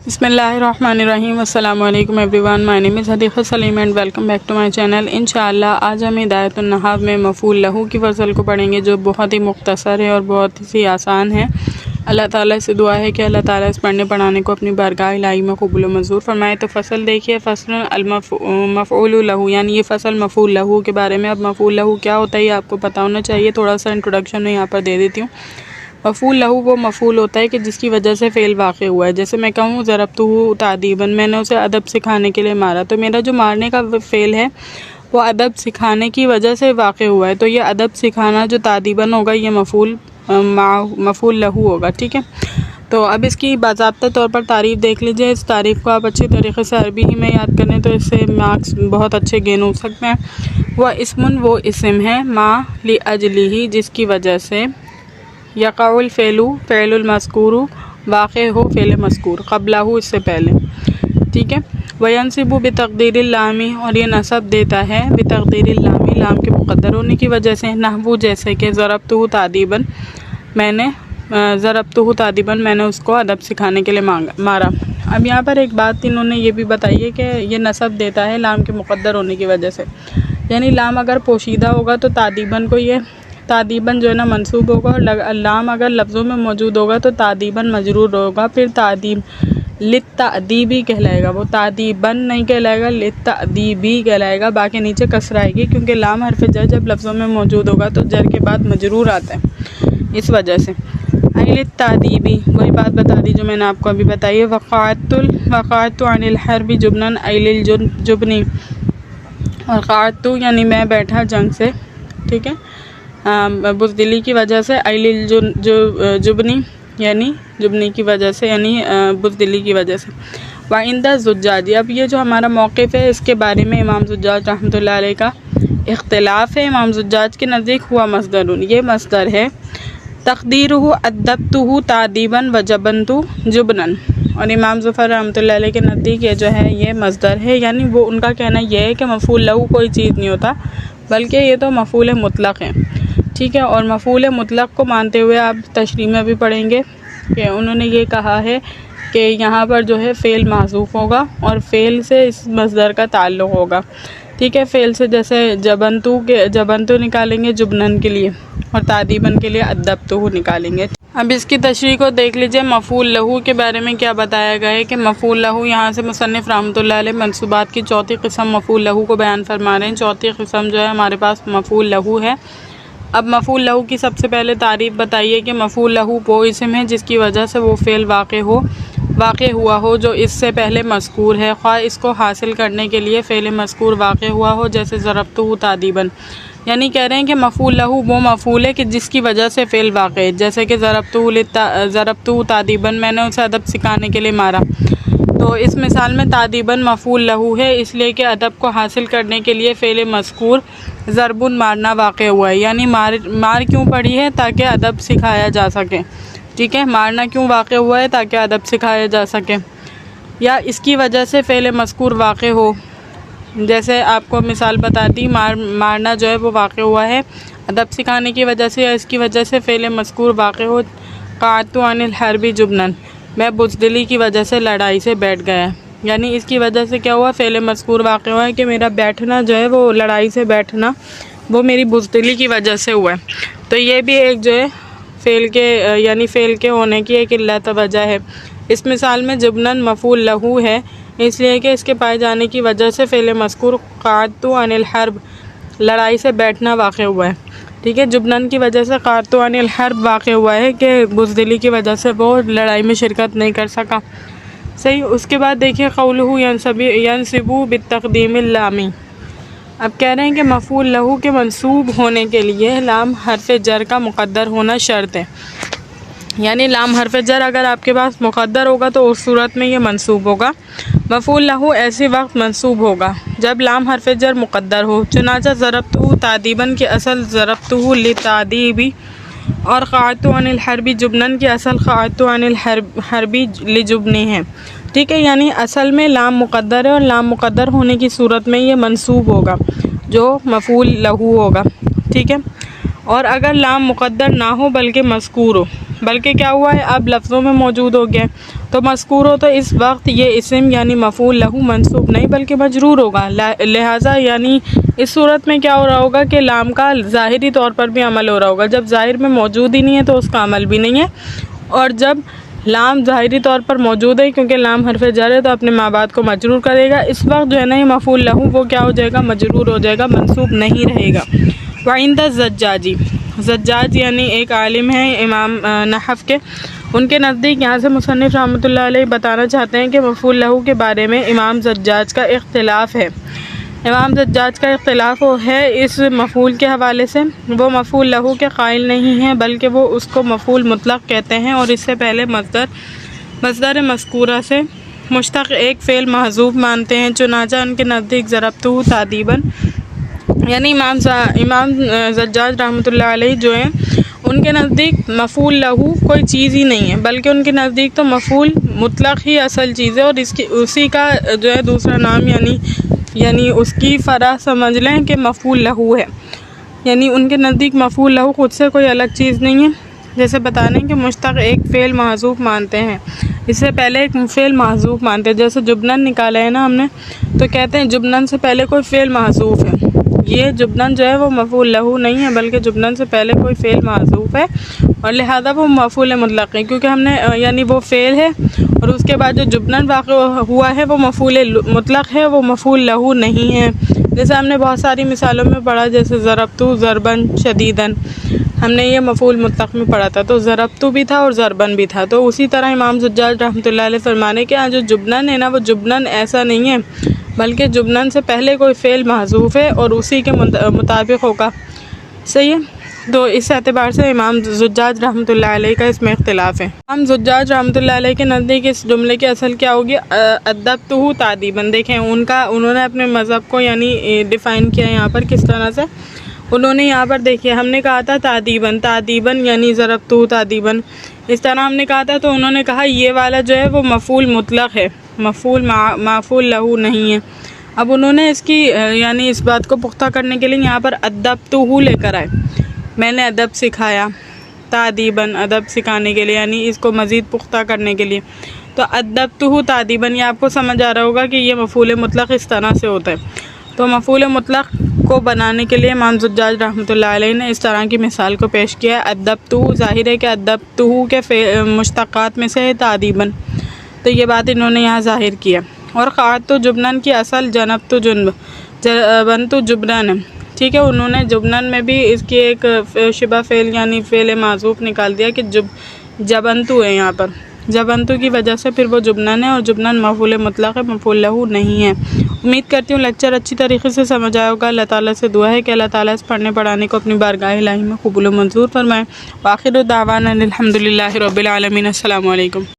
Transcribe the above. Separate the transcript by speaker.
Speaker 1: बिस्मिल्लाहिर्रहमानिर्रहीम अस्सलामु अलैकुम everyone, my name is Hadiqa Saleem and welcome back to my channel. इंशाअल्लाह आज हम हिदायतुन नहाव में मफ़ूल लहू की फ़सल को पढ़ेंगे, जो बहुत ही मुख्तसर है और बहुत ही आसान है। अल्लाह ताला से दुआ है कि अल्लाह ताला इस पढ़ने पढ़ाने को अपनी बारगाह इलाही में कबूल व मंजूर फरमाए। तो फ़सल देखिए, फ़सल मफ़ऊल लहू यानी ये फ़सल मफ़ऊल लहू के बारे में। अब मफ़ऊल लहू क्या होता है ये आपको पता होना चाहिए। थोड़ा सा इंट्रोडक्शन मैं यहाँ पर दे देती हूँ। मफ़ूल लहू वो मफ़ूल होता है कि जिसकी वजह से फ़ेल वाक़े हुआ है। जैसे मैं कहूँ ज़रबतहू तादीबन, मैंने उसे अदब सिखाने के लिए मारा, तो मेरा जो मारने का फ़ेल है वो अदब सिखाने की वजह से वाक़े हुआ है। तो ये अदब सिखाना जो तादीबन होगा ये मफ़ूल लहू होगा। ठीक है, तो अब इसकी बाज़ाब्ता तौर पर तारीफ़ देख लीजिए। इस तारीफ़ को आप अच्छी तरीके से अरबी ही में याद करें तो इससे मार्क्स बहुत अच्छे गेन हो सकते हैं। वह इस्मुन वो इस्म है, मा लि अजलिही जिसकी वजह से, यक़उल फ़ेलु फ़ेलुल मज़कूरु वाक़े हो फ़ेल मज़कूर क़ब्लहू इससे पहले। ठीक है, वयंसिबु बितक़दीरिल लामी और ये नसब देता है बितक़दीरिल लामी लाम के मुक़द्दर होने की वजह से। नहवु जैसे कि ज़रबतहू तादीबन, मैंने उसको अदब सिखाने के लिए मारा। अब यहाँ पर एक बात इन्होंने ये भी बताई है कि ये नसब देता है लाम के मुक़द्दर होने की वजह से, यानी लाम अगर पोशीदा होगा तो तादीबन को ये तादीबन जो है ना मंसूब होगा, और लाम अगर लफ्ज़ों में मौजूद होगा तो तादीबन मजरूर होगा। फिर तादीब लित्तादीबी कहलाएगा, वो तादीबन नहीं कहलाएगा, लित्तादीबी कहलाएगा। बाकी नीचे कसर आएगी क्योंकि लाम हर्फ जर जब लफ्ज़ों में मौजूद होगा तो जर के बाद मजरूर आता है, इस वजह से। लित्तादीबी वही बात बता दी जो मैंने आपको अभी बताई है। वक़अतु अनिल हर्बी जुबनन अलिल जुबनी, और क़अतु यानी मैं बैठा जंग से, ठीक है, बुज़दिली की वजह से, अलिल जुबनी यानी जुबनी की वजह से, यानी बुज़दिली की वजह से। वाइंदा ज़ुज्जाज, अब ये जो हमारा मौक़िफ़ है इसके बारे में इमाम ज़ुज्जाज रहमतुल्लाह अलैह का इख्तिलाफ़ है। इमाम ज़ुज्जाज के नज़दीक हुआ मस्दरुन, ये मस्दर है। तक़दीरुहु अद्दबतुहु तादीबन व जबनतु जुबनन, और इमाम ज़फ़र रहमतुल्लाह अलैह के नज़दीक ये जो है ये मस्दर है। यानी वो उनका कहना यह है कि मफ़ऊल लहू कोई चीज़ नहीं होता, बल्कि ये तो मफ़ऊल मुतलक़ है। ठीक है, और मफ़ऊल मुतलक़ को मानते हुए आप तशरीह में भी पढ़ेंगे कि उन्होंने ये कहा है कि यहाँ पर जो है फ़ेल महज़ूफ़ होगा और फ़ेल से इस मस्दर का ताल्लुक़ होगा। ठीक है, फ़ेल से जैसे जबनतु निकालेंगे जुबनन के लिए, और तादीबन के लिए अद्दबतहू निकालेंगे। अब इसकी तशरीह को देख लीजिए। मफ़ऊल लहू के बारे में क्या बताया गया है कि मफ़ऊल लहू यहाँ से मुसन्निफ़ रहमतुल्लाह अलैह मंसूबात की चौथी किस्म मफ़ऊल लहू को बयान फरमा रहे हैं। चौथी किस्म जो है हमारे पास मफ़ऊल लहू है। अब मफ़ऊल लहू की सबसे पहले तारीफ़ बताइए कि मफ़ऊल लहू वो इस्म है जिसकी वजह से वो फ़ेल वाक़े हुआ हो जो इससे पहले मज़कूर है, ख़्वाह इसको हासिल करने के लिए फ़ेल मज़कूर वाक़े हुआ हो, जैसे ज़रबतहू तादीबन। यानी कह रहे हैं कि मफ़ऊल लहू वो मफ़ऊल है कि जिसकी वजह से फ़ेल वाक़े है, जैसे कि ज़रबतहू तादीबन, मैंने उसे अदब सिखाने के लिए मारा। तो इस मिसाल में तादीबन मफ़ऊल लहू है इसलिए कि अदब को हासिल करने के लिए फ़ेल मज़कूर ज़रबुन मारना वाक़े हुआ है। यानी मार क्यों पड़ी है? ताकि अदब सिखाया जा सके। ठीक है, मारना क्यों वाक़े हुआ है? ताकि अदब सिखाया जा सके, या इसकी वजह से फ़ेल मज़कूर वाक़े हो। जैसे आपको मिसाल बता दी, मारना जो है वो वाक़े हुआ है अदब सिखाने की वजह से, या इसकी वजह से फ़ेल मज़कूर वाक़े हो। क़अतु अनिल हर्बी जुबनन, मैं बुज़दिली की वजह से लड़ाई से बैठ गया। यानी इसकी वजह से क्या हुआ? फ़ेल मज़कूर वाक़े हुआ है कि मेरा बैठना जो है वो लड़ाई से बैठना वो मेरी बुज़दिली की वजह से हुआ है। तो ये भी एक जो है फ़ेल के होने की एक इल्लत वजह है। इस मिसाल में जुबनन मफ़ऊल लहू है इसलिए कि इसके पाए जाने की वजह से फ़ेल मज़कूर क़अतु अनिल हर्ब लड़ाई से बैठना वाक़े हुआ है। ठीक है, जुबनन की वजह से क़अतु अनिल हर्ब वाक़े हुआ है कि बुज़दिली की वजह से वो लड़ाई में शिरकत नहीं कर सका। सही। उसके बाद देखिए क़ौलुहु यंसिबु बितक़दीमिल लामी। अब कह रहे हैं कि मफ़ऊल लहू के मंसूब होने के लिए लाम हर्फ जर का मुक़द्दर होना शर्त है। यानी लाम हर्फ जर अगर आपके पास मुक़द्दर होगा तो उस सूरत में ये मंसूब होगा। मफ़ऊल लहू ऐसे वक्त मंसूब होगा जब लाम हर्फ जर मुक़द्दर हो। चुनांचे ज़रबतहू तादीबन की असल ज़रबतहू लितादीबी, और क़अतु अनिल हर्बी जुबनन की असल क़अतु अनिल हर्बी लिजुबनी है। ठीक है, यानी असल में लाम मुक़द्दर है और लाम मुक़द्दर होने की सूरत में ये मंसूब होगा जो मफ़ऊल लहू होगा। ठीक है, और अगर लाम मुक़द्दर ना हो बल्कि मज़कूर हो, बल्कि क्या हुआ है अब लफ्ज़ों में मौजूद हो गया, तो मज़कूर हो तो इस वक्त ये इस्म यानी मफ़ूल लहू मंसूब नहीं बल्कि मजरूर होगा। लिहाजा यानी इस सूरत में क्या हो रहा होगा कि लाम का ज़ाहिरी तौर पर भी अमल हो रहा होगा। जब ज़ाहिर में मौजूद ही नहीं है तो उसका अमल भी नहीं है, और जब लाम ज़ाहिरी तौर पर मौजूद है क्योंकि लाम हरफ जर है तो अपने माँ बाप को मजरूर करेगा। इस वक्त जो है ना ये मफ़ूल लहू वो क्या हो जाएगा, मजरूर हो जाएगा, मंसूब नहीं रहेगा। वाइंद ज़ज्जाजी, ज़ज्जाज यानी एक आलिम है इमाम नहव के, उनके नज़दीक यहाँ से मुसन्निफ़ रहमतुल्लाह अलैह बताना चाहते हैं कि मफ़ूल लहू के बारे में इमाम ज़ज्जाज का इख्तिलाफ़ है। इमाम ज़ज्जाज का इख्तिलाफ़ है इस मफ़ूल के हवाले से। वो मफ़ूल लहू के क़ाइल नहीं हैं बल्कि वो उसको मफ़ूल मुतलक़ कहते हैं, और इससे पहले मज़दर मज़कूरा से मुश्तक़ एक फ़ेल महज़ूफ़ मानते हैं। चुनांचे उनके नज़दीक ज़रबतहू तादीबन, यानी इमाम ज़ज्जाज रहमतुल्लाह अलैह जो हैं उनके नज़दीक मफ़ूल लहू कोई चीज़ ही नहीं है, बल्कि उनके नज़दीक तो मफ़ूल मुतलक़ ही असल चीज़ है, और इसकी उसी का जो है दूसरा नाम यानी उसकी फ़रा समझ लें कि मफ़ूल लहू है। यानी उनके नज़दीक मफ़ूल लहू ख़ुद से कोई अलग चीज़ नहीं है। जैसे बताने कि मुश्तक़ एक फ़ेल महज़ूफ़ मानते हैं, इससे पहले एक फ़ेल महज़ूफ़ मानते हैं। जैसे जुबनन निकाला है ना हमने, तो कहते हैं जुबनन से पहले कोई फ़ेल महज़ूफ़ है। ये जुबनन जो है वो मफ़ूल लहू नहीं है बल्कि जुबनन से पहले कोई फ़ेल महज़ूफ़ है, और लिहाजा वो मफ़ूल मुतलक़ है क्योंकि हमने यानी वो फ़ेल है और उसके बाद जो जुबनन वाक़ हुआ है वो मफ़ूल मुतलक़ है, वो मफ़ूल लहू नहीं है। जैसे हमने बहुत सारी मिसालों में पढ़ा, जैसे ज़रबतु ज़रबन शदीदन, हमने ये मफ़ूल मुतलक़ में पढ़ा था, तो ज़रबतु भी था और ज़रबन भी था। तो उसी तरह इमाम ज़ज्जाज रहमतुल्लाह अलैह फरमाने के यहाँ जो जुबनन है ना, वो जुबनन ऐसा नहीं है बल्कि जुबनन से पहले कोई फ़ेल महज़ूफ़ है और उसी के मुताबिक होगा। सही है। तो इस एतबार से इमाम ज़ज्जाज रहमतुल्लाह अलैह का इसमें इख्तिलाफ़ है। इमाम ज़ज्जाज रहमतुल्लाह अलैह के नज़दीक इस जुमले की असल क्या होगी, अदबतहू तादीबन। देखें उन्होंने अपने मज़हब को यानी डिफ़ाइन किया यहाँ पर किस तरह से। उन्होंने यहाँ पर देखिए हमने कहा था तादीबन यानी ज़रबतहू तादीबन, इस तरह हमने कहा था, तो उन्होंने कहा ये वाला जो है वो मफ़ूल मुतलक़ है, मफ़ूल लहू नहीं है। अब उन्होंने इसकी यानी इस बात को पुख्ता करने के लिए यहाँ पर अदबतहू लेकर आए, मैंने अदब सिखाया, तादीबन अदब सिखाने के लिए, यानी इसको मज़ीद पुख्ता करने के लिए। तो अदबतहू तादीबन, ये आपको समझ आ रहा होगा कि ये मफ़ूल मुतलक़ इस तरह से होता है। तो मफ़ूल मुतलक़ को बनाने के लिए इमाम ज़ज्जाज रहमतुल्लाह अलैह ने इस तरह की मिसाल को पेश किया। अदबतहू, ज़ाहिर है कि अदबतहू के मुश्तक़ात में से है तादीबन, तो ये बात इन्होंने यहाँ ज़ाहिर किया। और क़अदतु जुबनन की असल जबनतु जुबनन है, ठीक है। उन्होंने जुबनन में भी इसकी एक शिबा फ़ेल यानी फ़ेल माज़ूफ़ निकाल दिया कि जबनतु है यहाँ पर, जबनतु की वजह से फिर वो जुबनन है, और जुबनन मफ़ूल मुतलक़ है, मफ़ूल लहू नहीं है। उम्मीद करती हूँ लेक्चर अच्छी तरीके से समझ आया होगा। अल्लाह ताला से दुआ है कि अल्लाह ताला इस पढ़ने पढ़ाने को अपनी बारगाह इलाही में क़बूल मंजूर फरमाए। आखिर दावाना अनिल हम्दुलिल्लाहि रब्बिल आलमीन। अस्सलामु अलैकुम।